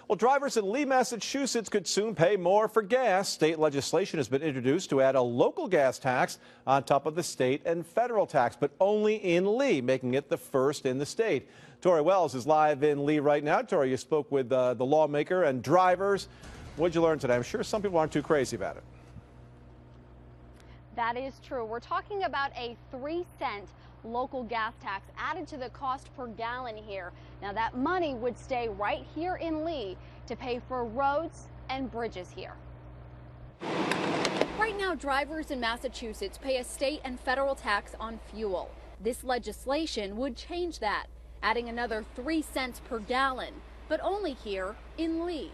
Well, drivers in Lee, Massachusetts could soon pay more for gas. State legislation has been introduced to add a local gas tax on top of the state and federal tax, but only in Lee, making it the first in the state. Tori Wells is live in Lee right now. Tori, you spoke with the lawmaker and drivers. What did you learn today? I'm sure some people aren't too crazy about it. That is true. We're talking about a 3-cent local gas tax added to the cost per gallon here. Now that money would stay right here in Lee to pay for roads and bridges here. Right now, drivers in Massachusetts pay a state and federal tax on fuel. This legislation would change that, adding another 3 cents per gallon, but only here in Lee.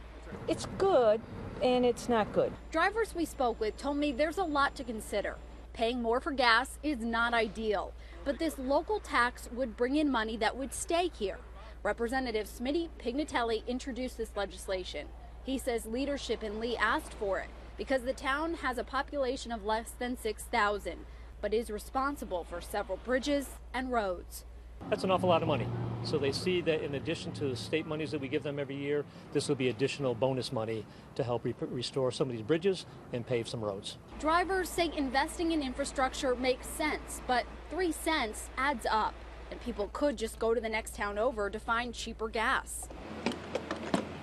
It's good and it's not good. Drivers we spoke with told me there's a lot to consider. Paying more for gas is not ideal, but this local tax would bring in money that would stay here. Representative Smitty Pignatelli introduced this legislation. He says leadership in Lee asked for it because the town has a population of less than 6,000, but is responsible for several bridges and roads. That's an awful lot of money. So they see that in addition to the state monies that we give them every year, this will be additional bonus money to help restore some of these bridges and pave some roads. Drivers say investing in infrastructure makes sense, but 3 cents adds up, and people could just go to the next town over to find cheaper gas.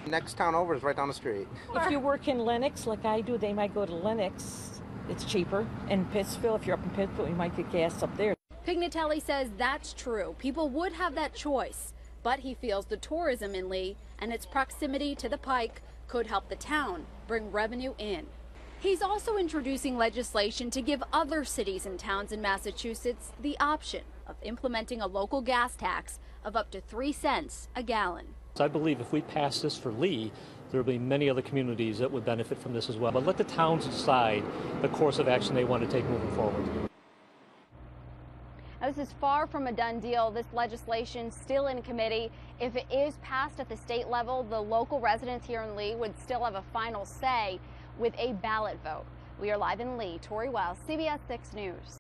Next town over is right down the street. If you work in Lenox, like I do, they might go to Lenox. It's cheaper. In Pittsfield, if you're up in Pittsfield, you might get gas up there. Pignatelli says that's true. People would have that choice, but he feels the tourism in Lee and its proximity to the Pike could help the town bring revenue in. He's also introducing legislation to give other cities and towns in Massachusetts the option of implementing a local gas tax of up to 3 cents a gallon. So I believe if we pass this for Lee, there will be many other communities that would benefit from this as well. But let the towns decide the course of action they want to take moving forward. Now, this is far from a done deal. This legislation still in committee. If it is passed at the state level, the local residents here in Lee would still have a final say with a ballot vote. We are live in Lee. Tori Wells, CBS 6 News.